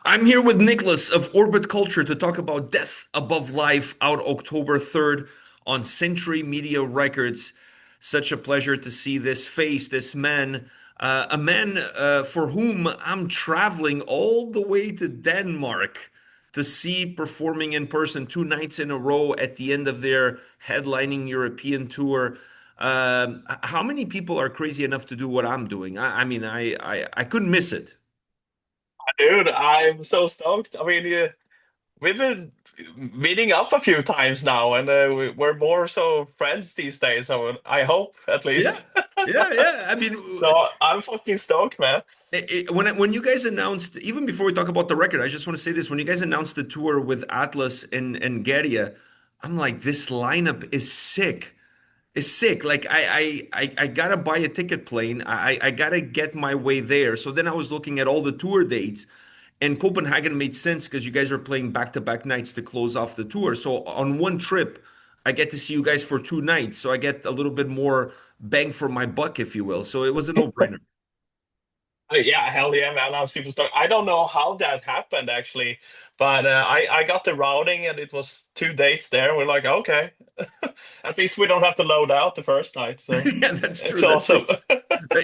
I'm here with Niklas of Orbit Culture to talk about Death Above Life, out October 3rd on Century Media Records. Such a pleasure to see this face, this man, a man for whom I'm traveling all the way to Denmark to see performing in person 2 nights in a row at the end of their headlining European tour. How many people are crazy enough to do what I'm doing? I couldn't miss it. Dude, I'm so stoked. I mean, we've been meeting up a few times now, and we're more so friends these days. I hope, at Yeah, least. yeah. So I'm fucking stoked, man. When you guys announced, even before we talk about the record, I just want to say this: when you guys announced the tour with Atlas and Geria, I'm like, this lineup is sick. Is sick. Like I gotta buy a ticket plane. I gotta get my way there. So then I was looking at all the tour dates, and Copenhagen made sense because you guys are playing back-to-back nights to close off the tour. So on one trip, I get to see you guys for 2 nights. So I get a little bit more bang for my buck, if you will. So it was a no-brainer. Yeah, hell yeah, man. I'm super stoked. I don't know how that happened actually, but I got the routing and it was 2 dates there. We're like, okay, at least we don't have to load out the first night, so Yeah, that's it's true. That's true. awesome.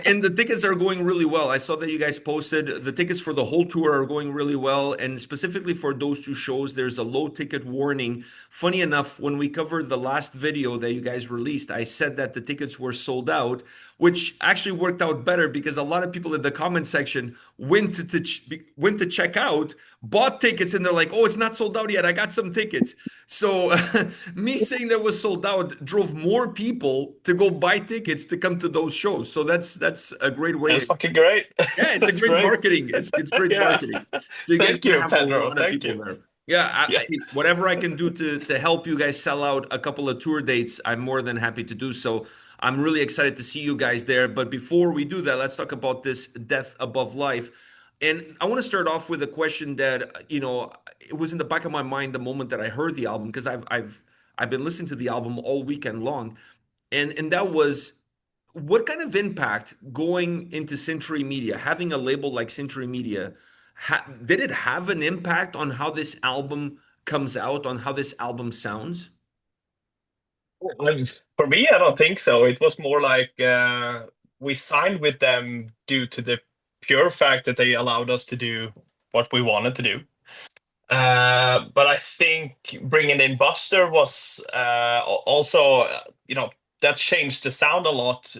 And the tickets are going really well. I saw that you guys posted the tickets for the whole tour are going really well. And specifically for those 2 shows, there's a low ticket warning. Funny enough, when we covered the last video that you guys released, I said that the tickets were sold out, which actually worked out better because a lot of people in the comment section went to check out, bought tickets, and they're like, "Oh, it's not sold out yet. I got some tickets." So me saying that was sold out drove more people to go buy tickets to come to those shows. So that's a great That's way. fucking great. Yeah, it's a That's great great. marketing. It's great Yeah. marketing. So you guys are Thank gonna you, have a Pedro. lot of Thank people you. there. Yeah, Yeah. whatever I can do to help you guys sell out a couple of tour dates, I'm more than happy to do so. I'm really excited to see you guys there. But before we do that, let's talk about this Death Above Life. And I want to start off with a question that, it was in the back of my mind the moment that I heard the album because I've been listening to the album all weekend long. And that was, what kind of impact going into Century Media, having a label like Century Media, did it have an impact on how this album comes out, on how this album sounds? For me, I don't think so. It was more like we signed with them due to the pure fact that they allowed us to do what we wanted to do. But I think bringing in Buster was also, that changed the sound a lot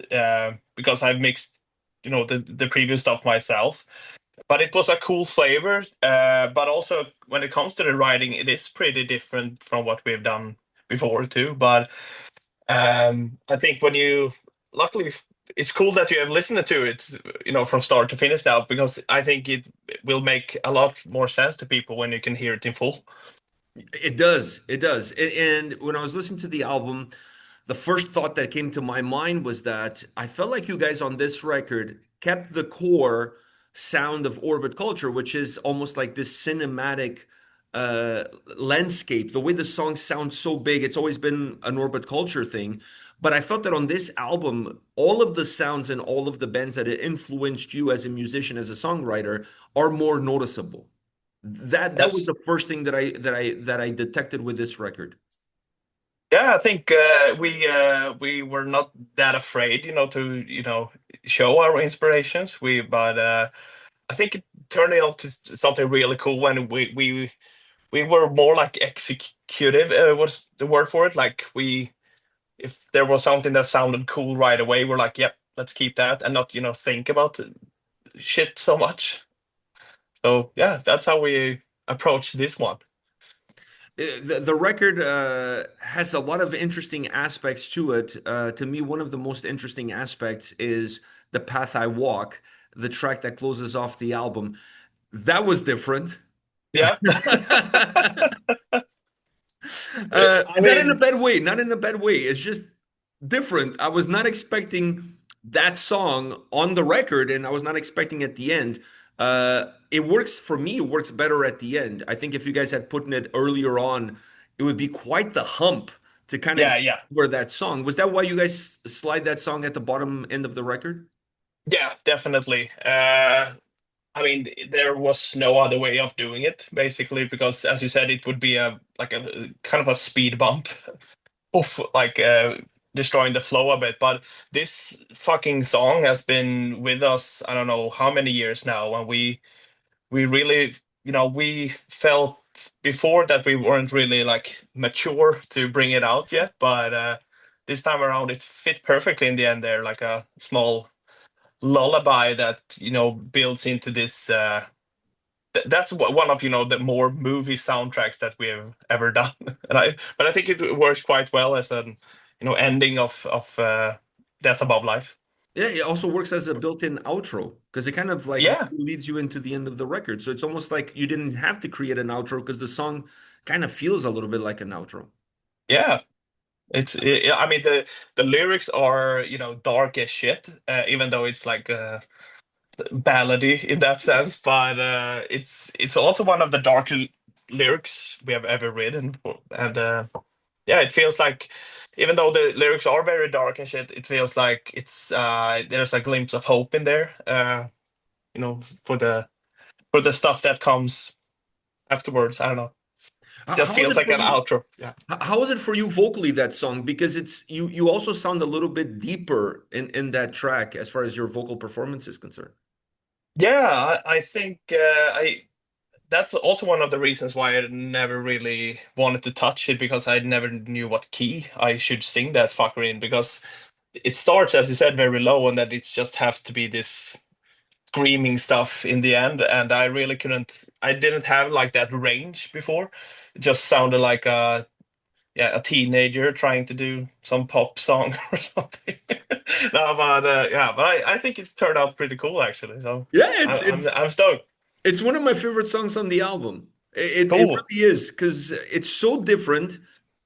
because I've mixed, the previous stuff myself. But it was a cool flavor. But also, when it comes to the writing, it is pretty different from what we've done before too. But I think luckily, it's cool that you have listened to it, from start to finish now, because I think it will make a lot more sense to people when you can hear it in full. It does. It does. And when I was listening to the album, the first thought that came to my mind was that I felt like you guys on this record kept the core sound of Orbit Culture, which is almost like this cinematic uh landscape. The way the songs sound so big, it's always been an Orbit Culture thing. But I felt that on this album, all of the sounds and all of the bands that it influenced you as a musician, as a songwriter, are more noticeable. That was Yes. the first thing that I detected with this record. Yeah, I think we were not that afraid, to show our inspirations. But I think it turned out to something really cool when we were more like executive. What's the word for it? Like if there was something that sounded cool right away, we're like, yep, let's keep that, and not think about shit so much. So yeah, that's how we approach this one. The record has a lot of interesting aspects to it. To me, one of the most interesting aspects is The Path I Walk, the track that closes off the album. That was different. Yeah. I Not in a mean, bad way, not in a bad way. It's just different. I was not expecting that song on the record, and I was not expecting at the end. It works for me, it works better at the end. I think if you guys had put it earlier on, it would be quite the hump to kind of yeah, get yeah, over that song. Was that why you guys slide that song at the bottom end of the record? yeah, definitely. I mean, there was no other way of doing it, basically, because as you said, it would be a like a kind of a speed bump of like destroying the flow a bit. But this fucking song has been with us, I don't know how many years now, and we really, we felt before that we weren't really like mature to bring it out yet, but this time around it fit perfectly in the end there, like a small lullaby that builds into this that's one of the more movie soundtracks that we have ever done. But I think it works quite well as an ending of Death Above Life. Yeah, it also works as a built-in outro because it kind of like Yeah, leads you into the end of the record. So it's almost like you didn't have to create an outro because the song kind of feels a little bit like an outro. yeah. I mean, the lyrics are dark as shit, even though it's like ballady in that sense. But it's also one of the darker lyrics we have ever written, and yeah, it feels like even though the lyrics are very dark and shit, it feels like it's there's a glimpse of hope in there. For the stuff that comes afterwards. I don't know. Just How is feels it like for an you? outro. Yeah. How is it for you vocally that song? Because it's you also sound a little bit deeper in that track as far as your vocal performance is concerned. Yeah, I think I that's also one of the reasons why I never really wanted to touch it, because I never knew what key I should sing that fucker in, because it starts, as you said, very low, and then it just has to be this screaming stuff in the end, and I really couldn't. I didn't have like that range before. It just sounded like a teenager trying to do some pop song or something. No, but yeah, but I think it turned out pretty cool actually. So Yeah, I'm stoked. it's one of my favorite songs on the album. It Cool. really is because it's so different.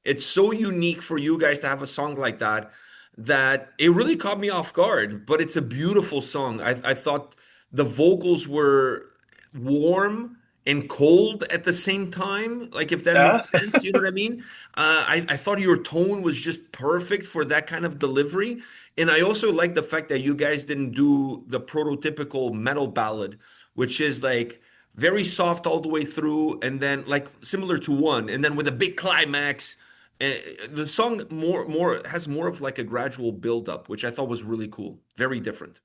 It's so unique for you guys to have a song like that that it really caught me off guard. But it's a beautiful song. I thought the vocals were warm and cold at the same time. Like if that Yeah. makes sense, you know what I mean? I thought your tone was just perfect for that kind of delivery. And I also like the fact that you guys didn't do the prototypical metal ballad, which is like very soft all the way through, and then like similar to one, and then with a big climax. Uh, the song more has more of like a gradual build up, which I thought was really cool, very different.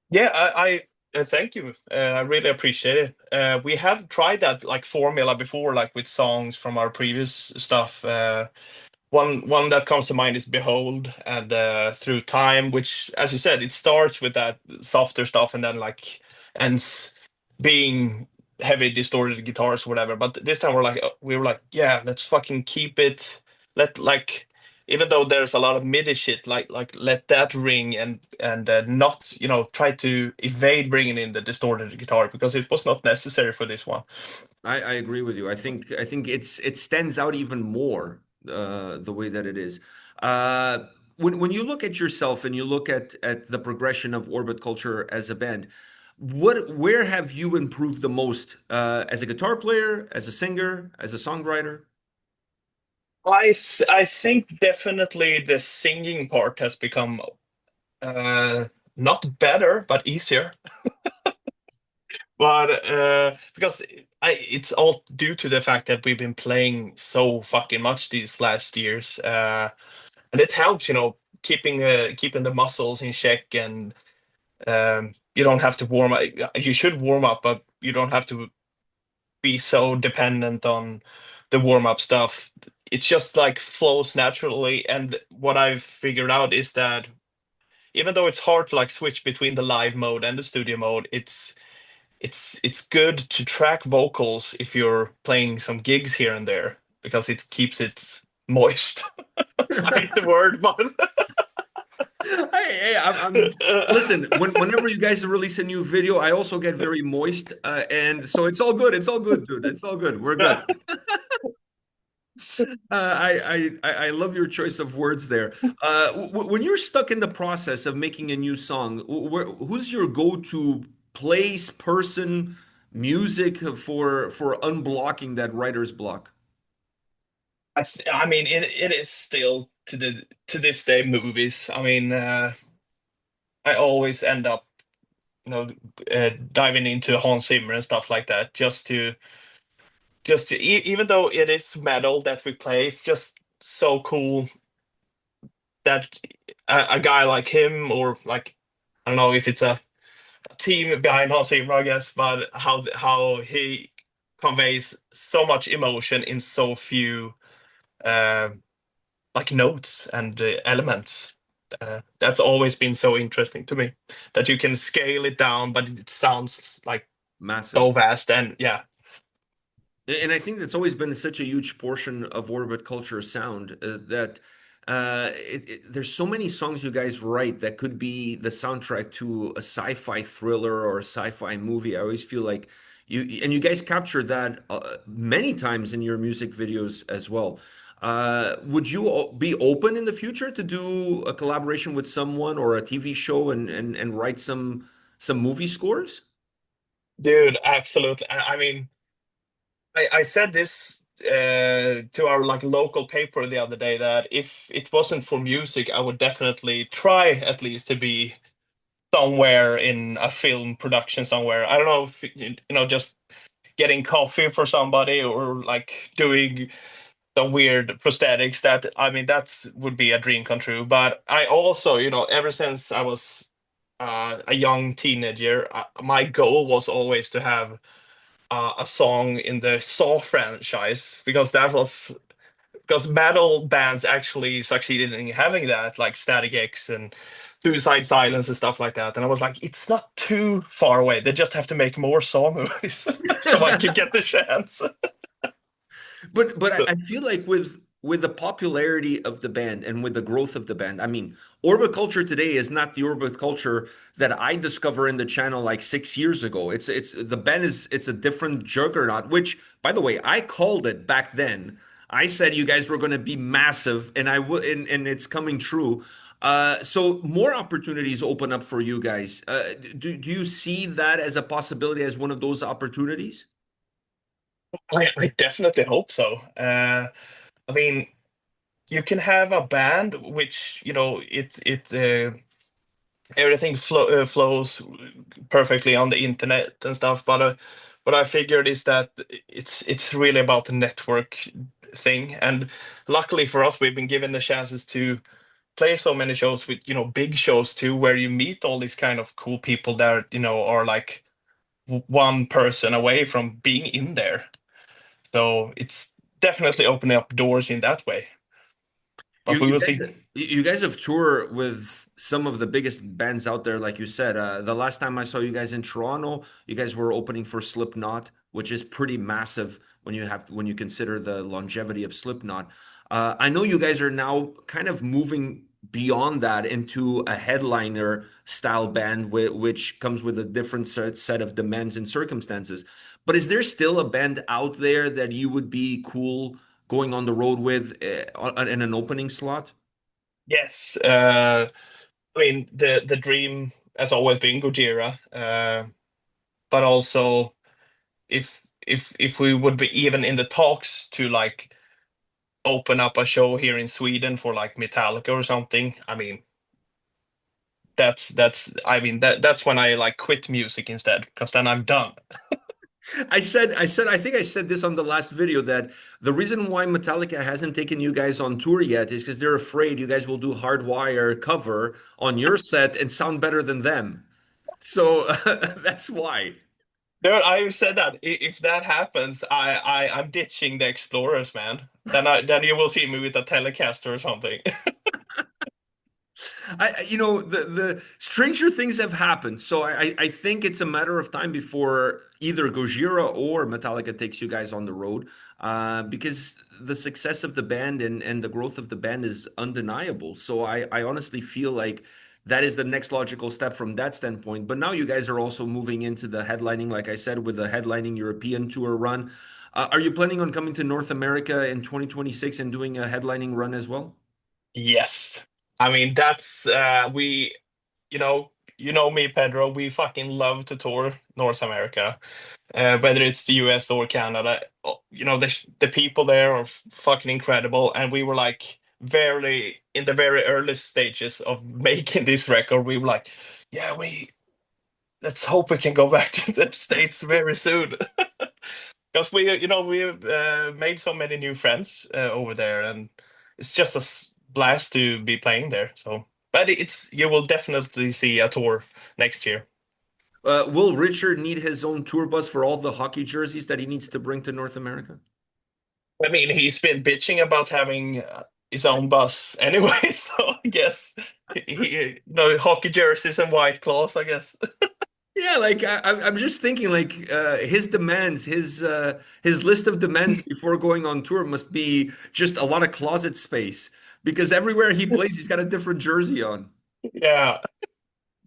Yeah, thank you. I really appreciate it. We have tried that like formula before, like with songs from our previous stuff. One that comes to mind is Behold and Through Time, which, as you said, it starts with that softer stuff and then like ends being heavy distorted guitars or whatever. But this time we were like, yeah, let's fucking keep it. Let like even though there's a lot of MIDI shit, like let that ring and not try to evade bringing in the distorted guitar, because it was not necessary for this one. I agree with you. I think it stands out even more the way that it is. When you look at yourself and you look at the progression of Orbit Culture as a band, where have you improved the most as a guitar player, as a singer, as a songwriter? I think definitely the singing part has become uh, not better but easier. But because it's all due to the fact that we've been playing so fucking much these last years, and it helps, keeping the muscles in check, and you don't have to warm up. You should warm up, but you don't have to be so dependent on the warm up stuff. It just like flows naturally. And what I've figured out is that even though it's hard to like switch between the live mode and the studio mode, it's good to track vocals if you're playing some gigs here and there, because it keeps it moist. I hate the word, but I'm listen. Whenever you guys release a new video, I also get very moist, and so it's all good. It's all good, dude. It's all good. We're good. I love your choice of words there. When you're stuck in the process of making a new song, who's your go-to place, person, music for unblocking that writer's block? I mean, it is still to this day movies. I mean, I always end up diving into Hans Zimmer and stuff like that, even though it is metal that we play, it's just so cool that a guy like him, or like, I don't know if it's a team behind Hans Zimmer, I guess, but how he conveys so much emotion in so few uh, like notes and elements. That's always been so interesting to me, that you can scale it down, but it sounds like so Massive. vast. And yeah, And I think that's always been such a huge portion of orbit culture sound that there's so many songs you guys write that could be the soundtrack to a sci-fi thriller or a sci-fi movie. I always feel like you guys capture that many times in your music videos as well. Would you be open in the future to do a collaboration with someone or a TV show and write some movie scores? dude, absolutely. I mean, I said this to our like local paper the other day, that if it wasn't for music, I would definitely try at least to be somewhere in a film production somewhere. I don't know if just getting coffee for somebody, or like doing some weird prosthetics. That, I mean, that's would be a dream come true. But I also, ever since I was a young teenager, my goal was always to have a song in the Saw franchise, because metal bands actually succeeded in having that, like Static X and Suicide Silence and stuff like that. And I was like, it's not too far away. They just have to make more Saw movies so I can get the chance. But I So, I feel like with the popularity of the band and with the growth of the band, I mean, Orbit culture today is not the Orbit culture that I discovered in the channel like 6 years ago. It's the band is it's a different juggernaut, which by the way, I called it back then. I said you guys were going to be massive, and I would, and it's coming true. So more opportunities open up for you guys. Do you see that as a possibility as one of those opportunities? I definitely hope so. I mean, you can have a band which, everything flows perfectly on the internet and stuff. But what I figured is that it's really about the network thing. And luckily for us, we've been given the chances to play so many shows with, big shows too, where you meet all these kind of cool people that, are like one person away from being in there. So it's definitely opening up doors in that way. You But we you will guys see. you guys have toured with some of the biggest bands out there, like you said. The last time I saw you guys in Toronto, you guys were opening for Slipknot, which is pretty massive when you consider the longevity of Slipknot. I know you guys are now kind of moving beyond that into a headliner style band, which comes with a different set of demands and circumstances. But is there still a band out there that you would be cool going on the road with in an opening slot? Yes. I mean, the dream has always been Gojira. But also, if we would be even in the talks to like open up a show here in Sweden for like Metallica or something, I mean, that's when I like quit music instead, because then I'm done. I think I said this on the last video that the reason why Metallica hasn't taken you guys on tour yet is because they're afraid you guys will do Hardwire cover on your set and sound better than them. So that's why. There, I said that if that happens, I'm ditching the Explorers, man. Then you will see me with a Telecaster or something. The stranger things have happened. So I think it's a matter of time before either Gojira or Metallica takes you guys on the road, because the success of the band and the growth of the band is undeniable. So I honestly feel like that is the next logical step from that standpoint. But now you guys are also moving into the headlining, like I said, with the headlining European tour run. Are you planning on coming to North America in 2026 and doing a headlining run as well? Yes. I mean, that's you know me, Pedro. We fucking love to tour North America, whether it's the US or Canada. The people there are fucking incredible, and we were like very in the very early stages of making this record. We were like, yeah, let's hope we can go back to the States very soon. Because we've made so many new friends over there, and it's just a blast to be playing there. So, but it's you will definitely see a tour next year. Will Richard need his own tour bus for all the hockey jerseys that he needs to bring to North America? I mean, he's been bitching about having his own bus anyway, so I guess no hockey jerseys and white claws, I guess. Yeah, like I'm just thinking, like his demands, his list of demands before going on tour must be just a lot of closet space because everywhere he plays, he's got a different jersey on. Yeah.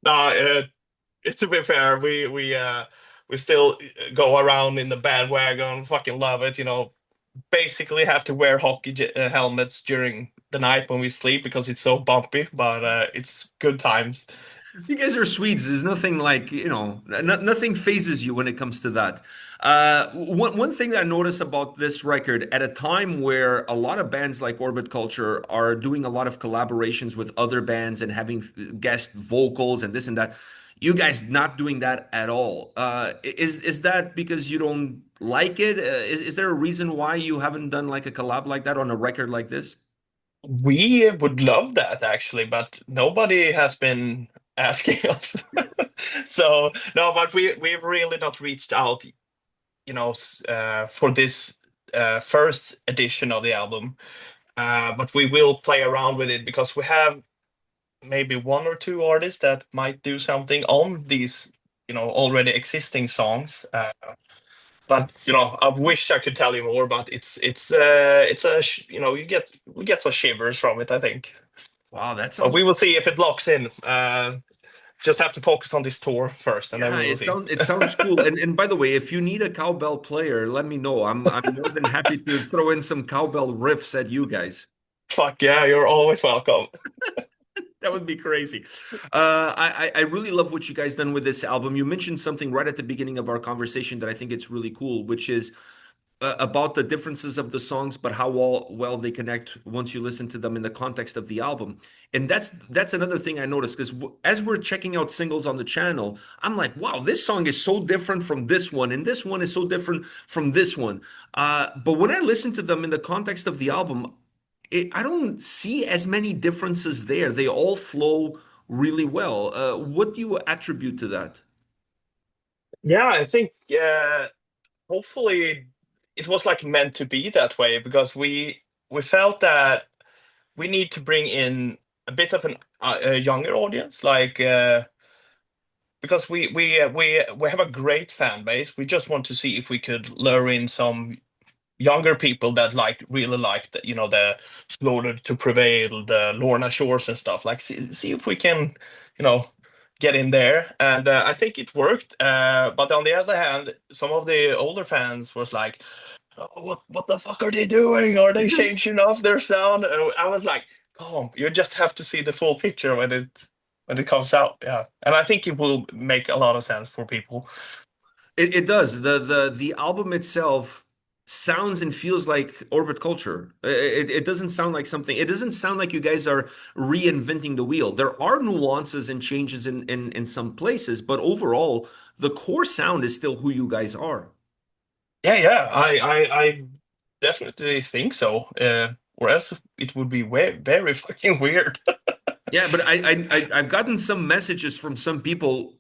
To be fair, we still go around in the bandwagon, fucking love it. Basically have to wear hockey helmets during the night when we sleep because it's so bumpy, but it's good times. You guys are Swedes. There's nothing like, nothing phases you when it comes to that. One thing that I noticed about this record at a time where a lot of bands like Orbit Culture are doing a lot of collaborations with other bands and having guest vocals and this and that, you guys not doing that at all. Is that because you don't like it? Is there a reason why you haven't done like a collab like that on a record like this? We would love that actually, but nobody has been asking us. So no, but we've really not reached out, for this first edition of the album. But we will play around with it because we have maybe one or two artists that might do something on these, already existing songs. But I wish I could tell you more, but we get some shivers from it, I think. Wow, that But sounds. we will see if it locks in. Just have to focus on this tour first, and then Yeah, we will see. it sounds cool. And by the way, if you need a cowbell player, let me know. I'm more than happy to throw in some cowbell riffs at you guys. Fuck yeah, you're always welcome. That would be crazy. I really love what you guys done with this album. You mentioned something right at the beginning of our conversation that I think it's really cool, which is about the differences of the songs, but how well they connect once you listen to them in the context of the album. And that's another thing I noticed because as we're checking out singles on the channel, I'm like, wow, this song is so different from this one, and this one is so different from this one. But when I listen to them in the context of the album, I don't see as many differences there. They all flow really well. What do you attribute to that? Yeah, I think hopefully it was like meant to be that way because we felt that we need to bring in a bit of a younger audience, like because we have a great fan base. We just want to see if we could lure in some younger people that really like the Slaughter to Prevail, the Lorna Shores and stuff. Like see if we can, you know, get in there. And I think it worked. But on the other hand, some of the older fans was like, oh, what the fuck are they doing? Are they changing off their sound? And I was like, calm. You just have to see the full picture when it comes out. Yeah, and I think it will make a lot of sense for people. It does. The album itself sounds and feels like Orbit Culture. It doesn't sound like something. It doesn't sound like you guys are reinventing the wheel. There are nuances and changes in some places, but overall, the core sound is still who you guys are. Yeah. I definitely think so. Or else it would be very fucking weird. Yeah, but I've gotten some messages from some people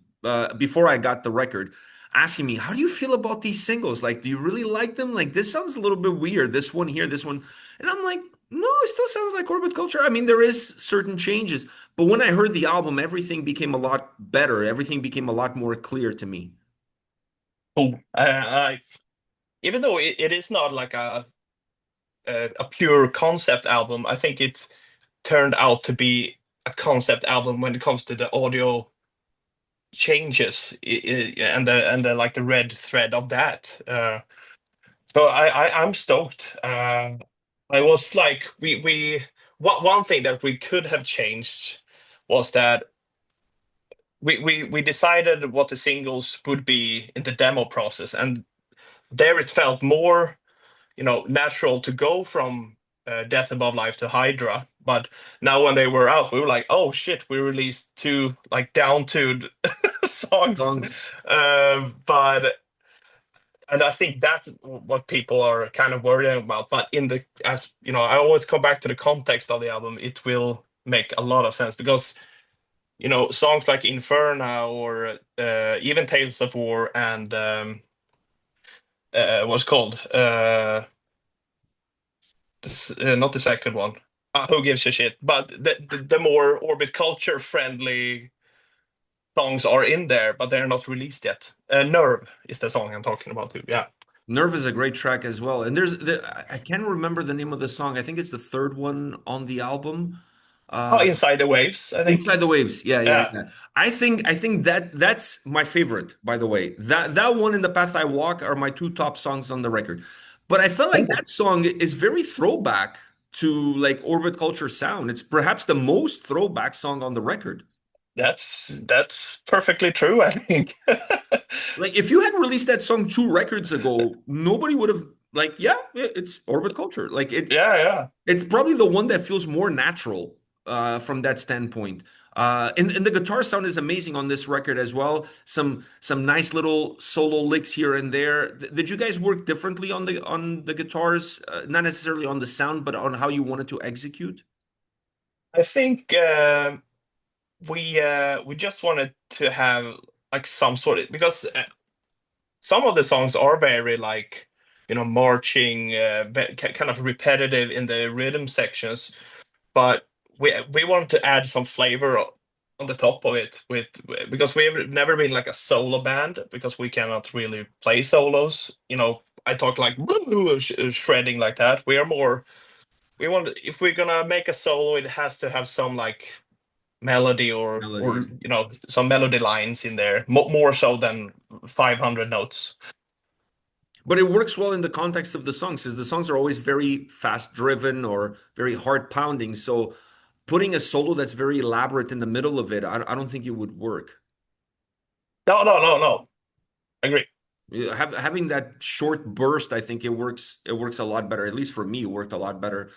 before I got the record asking me, how do you feel about these singles? Like, do you really like them? Like, this sounds a little bit weird. This one here, this one. And I'm like, no, it still sounds like Orbit Culture. I mean, there is certain changes, but when I heard the album, everything became a lot better. Everything became a lot more clear to me. Cool. Even though it is not like a pure concept album, I think it turned out to be a concept album when it comes to the audio changes and the like the red thread of that. So I'm stoked. I was like we one thing that we could have changed was that we decided what the singles would be in the demo process, and there it felt more natural to go from Death Above Life to Hydra. But now when they were out, we were like, oh shit, we released two like down-tuned songs. Songs. But and I think that's what people are kind of worrying about. But in the as you know, I always come back to the context of the album. It will make a lot of sense because songs like Inferno or even Tales of War and what's called not the second one. Who gives a shit? But the more orbit culture friendly songs are in there, but they're not released yet. Nerve is the song I'm talking about too. Yeah. Nerve is a great track as well. And I can't remember the name of the song. I think it's the third one on the album. Oh, Uh, Inside the Waves, I Inside think. the Waves. Yeah, yeah, Yeah. yeah. I think that's my favorite, by the way. That one and The Path I Walk are my two top songs on the record. But I felt like Oh, that song is very throwback to like Orbit Culture sound. It's perhaps the most throwback song on the record. that's perfectly true, I think. Like if you had released that song 2 records ago, nobody would have like, yeah, it's Orbit Culture. Like Yeah, yeah. it's probably the one that feels more natural from that standpoint. And the guitar sound is amazing on this record as well. Some nice little solo licks here and there. Did you guys work differently on the guitars? Not necessarily on the sound, but on how you wanted to execute? I think we just wanted to have like some sort of because some of the songs are very like marching, kind of repetitive in the rhythm sections, but we wanted to add some flavor on the top of it with because we've never been like a solo band because we cannot really play solos. I talk like shredding like that. We are more. We want if we're gonna make a solo, it has to have some like melody or Melody. some melody lines in there more so than 500 notes. But it works well in the context of the songs, because the songs are always very fast driven or very hard pounding. So putting a solo that's very elaborate in the middle of it, I don't think it would work. No, no, no, no. Agree. Yeah, having that short burst, I think it works. It works a lot better. At least for me, it worked a lot better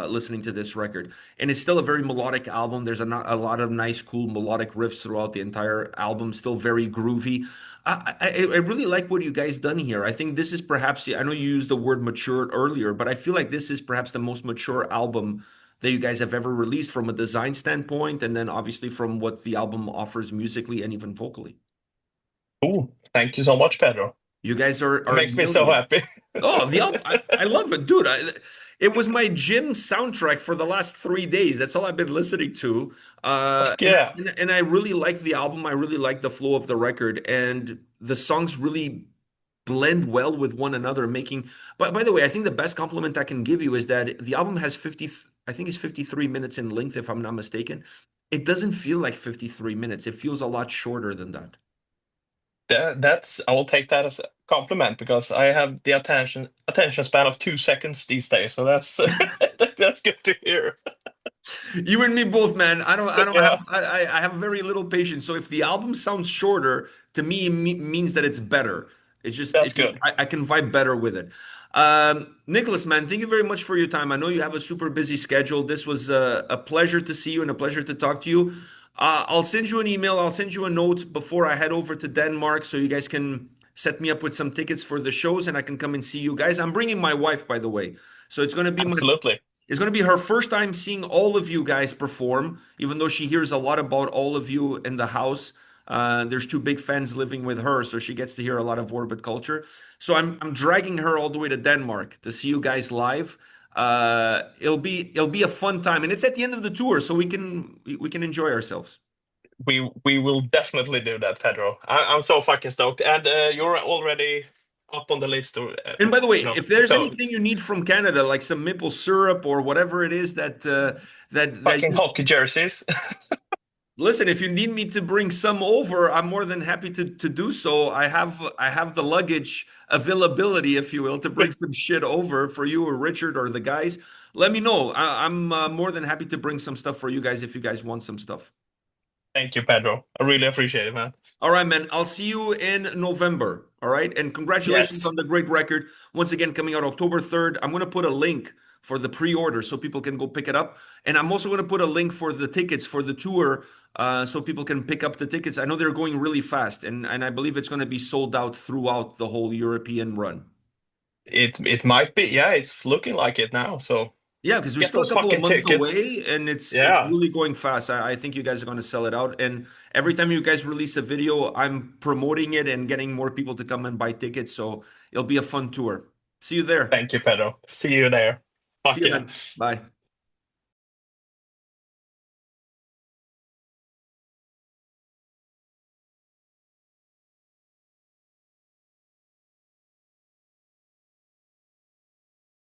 listening to this record. And it's still a very melodic album. There's a lot of nice, cool melodic riffs throughout the entire album. Still very groovy. I really like what you guys done here. I think this is perhaps. I know you used the word mature earlier, but I feel like this is perhaps the most mature album that you guys have ever released from a design standpoint, and then obviously from what the album offers musically and even vocally. Oh, thank you so much, Pedro. You guys It are makes me so nailing it. happy. Oh, the album, I love it, dude. It was my gym soundtrack for the last 3 days. That's all I've been listening to. Uh, Fuck and, yeah. and I really like the album. I really like the flow of the record, and the songs really blend well with one another, making. But by the way, I think the best compliment I can give you is that the album has 50, I think it's 53 minutes in length, if I'm not mistaken. It doesn't feel like 53 minutes. It feels a lot shorter than that. That's I will take that as a compliment because I have the attention span of 2 seconds these days. So that's that's good to hear. You and me both, man. I don't have Yeah, I have very little patience. So if the album sounds shorter, to me, means that it's better. that's good. I can vibe better with it. Nicholas, man, thank you very much for your time. I know you have a super busy schedule. This was a pleasure to see you and a pleasure to talk to you. I'll send you an email. I'll send you a note before I head over to Denmark so you guys can set me up with some tickets for the shows and I can come and see you guys. I'm bringing my wife, by the way. So Absolutely. it's going to be her first time seeing all of you guys perform, even though she hears a lot about all of you in the house. There's two big fans living with her, so she gets to hear a lot of Orbit culture. So I'm dragging her all the way to Denmark to see you guys live. It'll be a fun time, and it's at the end of the tour, so we can enjoy ourselves. We will definitely do that, Pedro. I'm so fucking stoked, and you're already up on the list, or And by the way, if there's so anything you need from Canada, like some maple syrup or whatever it is that fucking you hockey jerseys. listen, if you need me to bring some over, I'm more than happy to do so. I have the luggage availability, if you will, to bring some shit over for you or Richard or the guys. Let me know. I'm more than happy to bring some stuff for you guys if you guys want some stuff. Thank you, Pedro. I really appreciate it, man. All right, man. I'll see you in November. All right. And congratulations Yes, on the great record. Once again, coming out October 3rd. I'm going to put a link for the pre-order so people can go pick it up. And I'm also going to put a link for the tickets for the tour so people can pick up the tickets. I know they're going really fast, and I believe it's going to be sold out throughout the whole European run. It might be. Yeah, it's looking like it now. So Yeah, because we're get still a those couple of fucking months tickets. away, and it's Yeah. really going fast. I think you guys are going to sell it out. And every time you guys release a video, I'm promoting it and getting more people to come and buy tickets. So it'll be a fun tour. See you there. Thank you, Pedro. See you there. See Fuck you yeah. then. Bye.